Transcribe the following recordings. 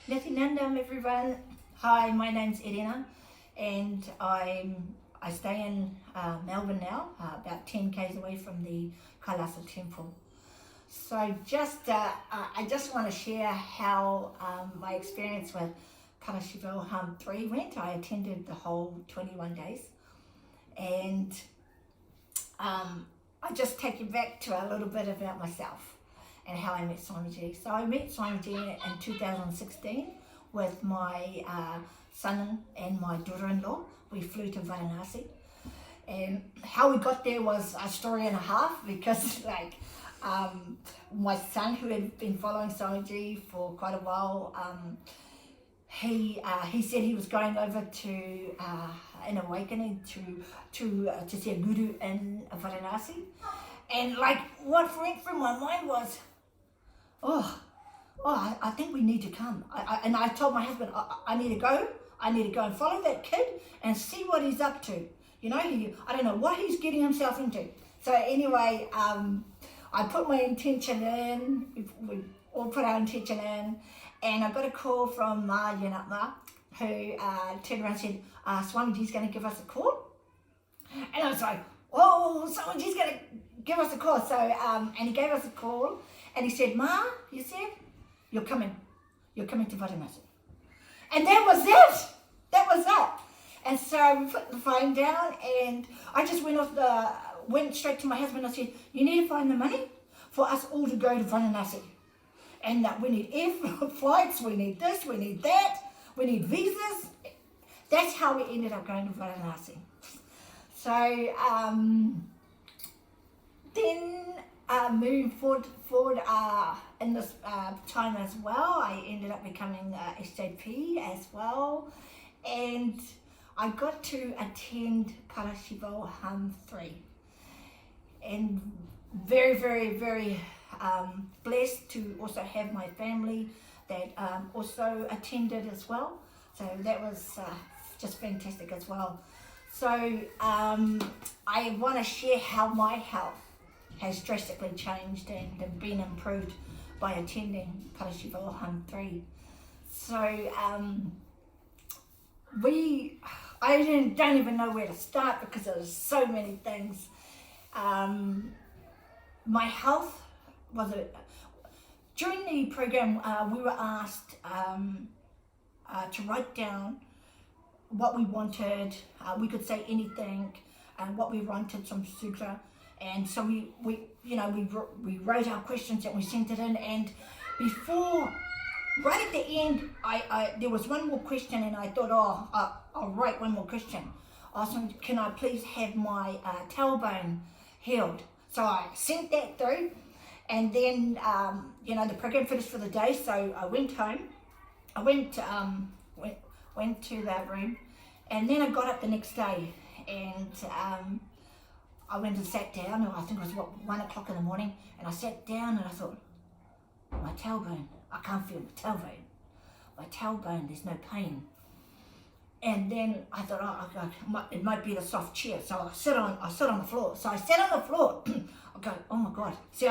Nathinandam, everyone. Hi, my name's Irina, and I stay in Melbourne now, about 10 k's away from the Kailasa temple. So I just want to share how my experience with Parashivoham 3 went. I attended the whole 21 days, and I just take you back to a little bit about myself and how I met Swamiji. So I met Swamiji in 2016 with my son and my daughter-in-law. We flew to Varanasi, and how we got there was a story and a half, because my son, who had been following Swamiji for quite a while, he said he was going over to an awakening to see a guru in Varanasi, and what went through my mind was, I think we need to come. And I told my husband, I need to go. I need to go and follow that kid and see what he's up to. You know, I don't know what he's getting himself into. So anyway, I put my intention in. We all put our intention in, and I got a call from Ma Yanatma, who turned around and said, Swamiji's going to give us a call. And I was like, oh, Swamiji's going to give us a call. So, and he gave us a call, and he said, Ma, he said, you're coming to Varanasi. And that was it. That was it. And so we put the phone down, and I just went straight to my husband. I said, you need to find the money for us all to go to Varanasi. And we need air flights, we need this, we need that, we need visas. That's how we ended up going to Varanasi. So then moving forward in this time as well, I ended up becoming SJP as well, and I got to attend Parashivoham 3, and very, very, very blessed to also have my family that also attended as well. So that was just fantastic as well. So I want to share how my health has drastically changed and been improved by attending Parashivoham 3. So I don't even know where to start, because there's so many things. My health was during the program, we were asked to write down what we wanted. We could say anything, and what we wanted from sutra. And so we wrote our questions and we sent it in. And right at the end, there was one more question, and I thought, I'll write one more question. I said, can I please have my tailbone healed? So I sent that through, and then the program finished for the day. So I went home. I went to that room, and then I got up the next day, and I went and sat down. I think it was 1 o'clock in the morning, and I sat down and I thought, my tailbone, I can't feel my tailbone, there's no pain. And then I thought, it might be the soft chair. So I sit on the floor. So I sat on the floor. I go, oh my God. See,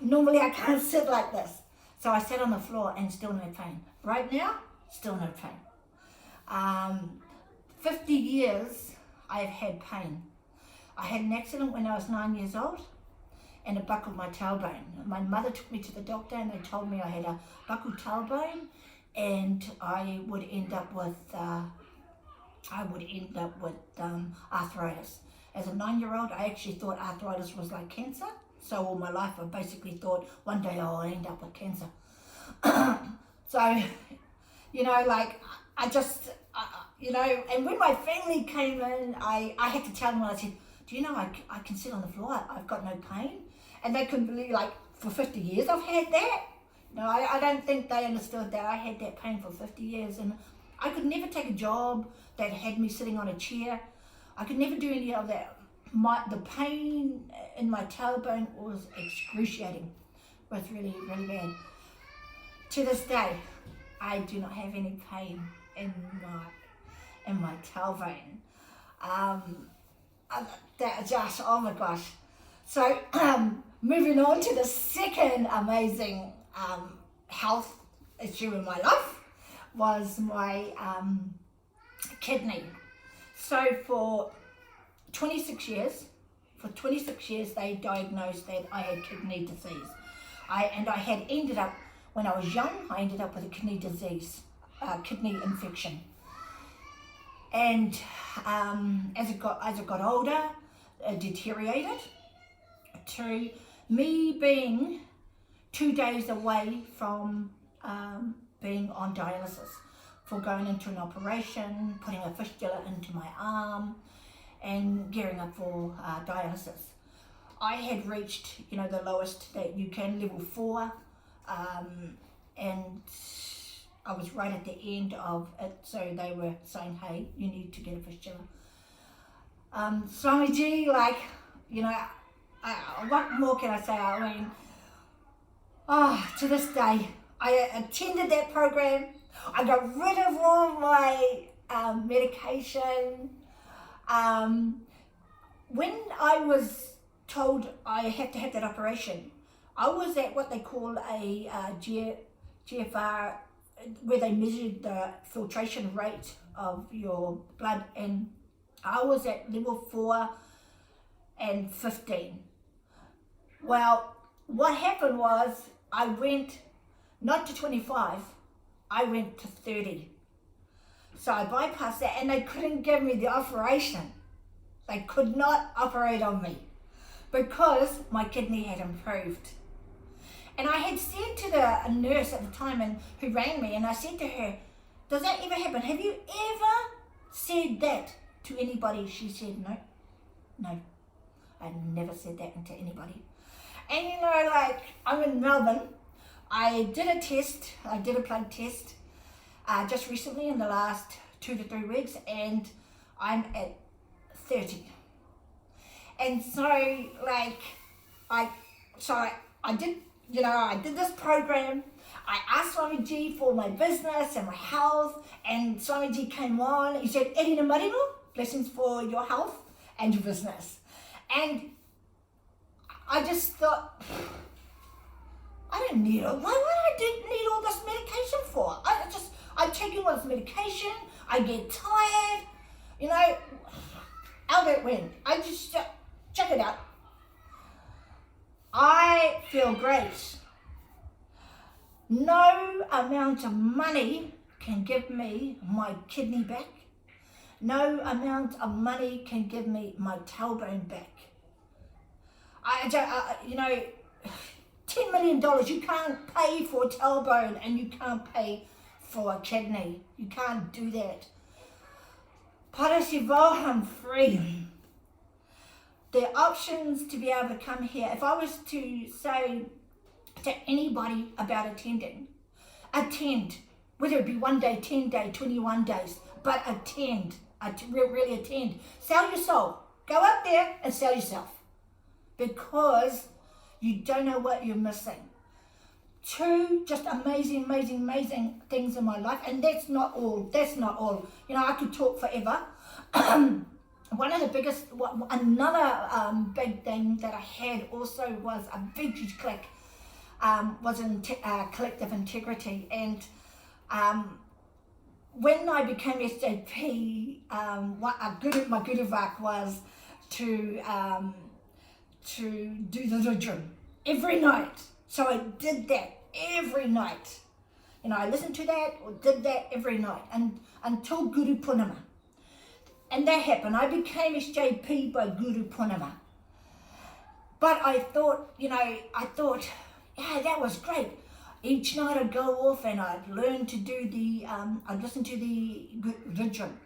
normally I can't sit like this. So I sat on the floor and still no pain. Right now, still no pain. 50 years I've had pain. I had an accident when I was 9 years old, and it buckled my tailbone. My mother took me to the doctor, and they told me I had a buckled tailbone, and I would end up with arthritis. As a 9-year-old, I actually thought arthritis was like cancer. So all my life, I basically thought one day I'll end up with cancer. So, and when my family came in, I had to tell them, I said, do you know, I can sit on the floor, I've got no pain. And they couldn't believe, for 50 years I've had that. No, I don't think they understood that I had that pain for 50 years. And I could never take a job that had me sitting on a chair. I could never do any of that. The pain in my tailbone was excruciating. It was really, really bad. To this day, I do not have any pain in my tailbone. That just, oh my gosh. So moving on to the second amazing health issue in my life was my kidney. So for 26 years they diagnosed that I had kidney disease. I had ended up, when I was young, I ended up with a kidney disease, kidney infection. And as it got older, it deteriorated to me being 2 days away from being on dialysis, for going into an operation, putting a fistula into my arm, and gearing up for dialysis. I had reached, the lowest that you can, level 4, and I was right at the end of it, so they were saying, hey, you need to get a fistula. Swamiji, what more can I say? I mean, to this day, I attended that program. I got rid of all my medication. When I was told I had to have that operation, I was at what they call a GFR, where they measured the filtration rate of your blood, and I was at level 4 and 15. Well, what happened was I went not to 25, I went to 30. So I bypassed that, and they couldn't give me the operation. They could not operate on me because my kidney had improved. And I had said to a nurse at the time, and who rang me, and I said to her, does that ever happen? Have you ever said that to anybody? She said, no, I never said that to anybody. And I'm in Melbourne. I did a blood test just recently in the last 2 to 3 weeks, and I'm at 30. And so I did this program. I asked Swamiji for my business and my health, and Swamiji came on. He said, Erina Marino, blessings for your health and your business. And I just thought, I don't need it. Why would I need all this medication for? I'm taking all this medication, I get tired, out it went. I just, check it out. I feel great. No amount of money can give me my kidney back. No amount of money can give me my tailbone back. $10 million, you can't pay for a tailbone and you can't pay for a kidney. You can't do that. Parashivoham free. The options to be able to come here. If I was to say to anybody about attend, whether it be 1 day, 10 days, 21 days, but attend, really attend. Sell your soul. Go out there and sell yourself, because you don't know what you're missing. 2 just amazing things in my life, and that's not all. I could talk forever. One of the biggest, another big thing that I had also was a big huge click, was in collective integrity. And when I became SJP, my guru vak was to do the rudram every night. So I did that every night. I listened to that or did that every night, and until Guru Purnima. And that happened. I became SJP by Guru Purnima. But I thought, yeah, that was great. Each night I'd go off and I'd learn to do I'd listen to the rudram.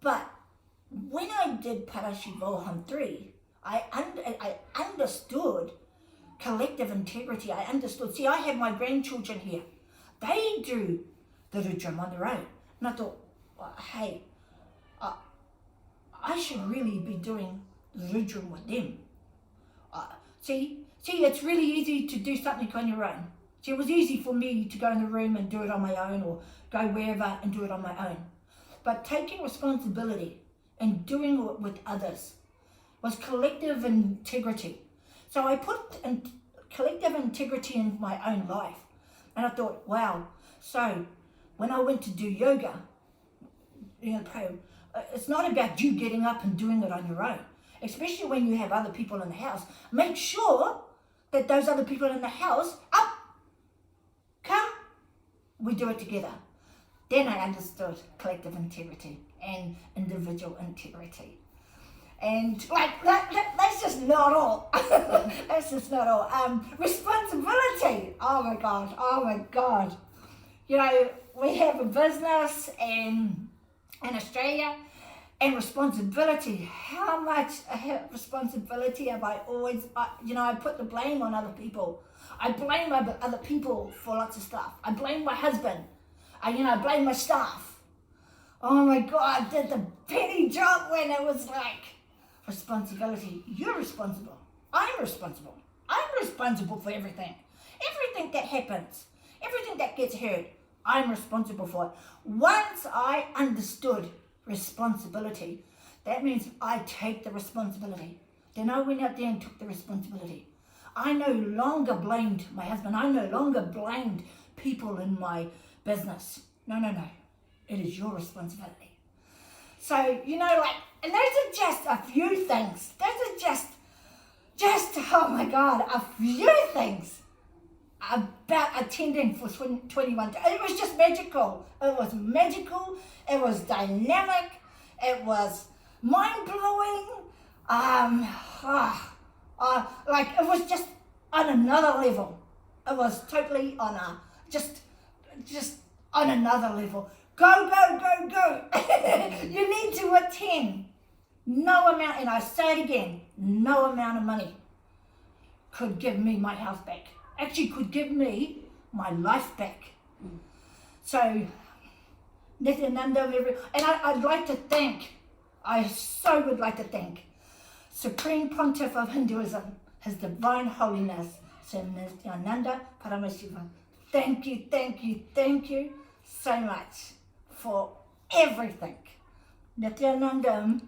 But when I did Parashivoham 3, I understood collective integrity. I understood. See, I have my grandchildren here. They do the rudram on their own. And I thought, hey, I should really be doing the rudram with them. See, it's really easy to do something on your own. See, it was easy for me to go in the room and do it on my own, or go wherever and do it on my own. But taking responsibility and doing it with others was collective integrity. So I put collective integrity in my own life. And I thought, wow. So when I went to do yoga, pray, it's not about you getting up and doing it on your own, especially when you have other people in the house. Make sure that those other people in the house, up, come, we do it together. Then I understood collective integrity and individual integrity. And that's just not all. That's just not all. Responsibility. Oh my God. We have a business in Australia, and responsibility. How much responsibility have I always, I put the blame on other people. I blame other people for lots of stuff. I blame my husband. I blame my staff. Oh my God, did the penny drop when it was like, responsibility. You're responsible. I'm responsible. I'm responsible for everything. Everything that happens, everything that gets heard, I'm responsible for it. Once I understood responsibility, that means I take the responsibility. Then I went out there and took the responsibility. I no longer blamed my husband. I no longer blamed people in my business. No. It is your responsibility. So, and those are just a few things. Those are just, oh my God, a few things about attending for 21 days. It was just magical. It was magical. It was dynamic. It was mind-blowing. It was just on another level. It was totally on just on another level. Go. You need to attend. No amount, and I say it again, no amount of money could give me my health back. Actually could give me my life back. So, Nityananda, and I'd like to thank, I so would like to thank Supreme Pontiff of Hinduism, His Divine Holiness, Sir Nityananda Paramashivoham. Thank you so much for everything. Nityananda.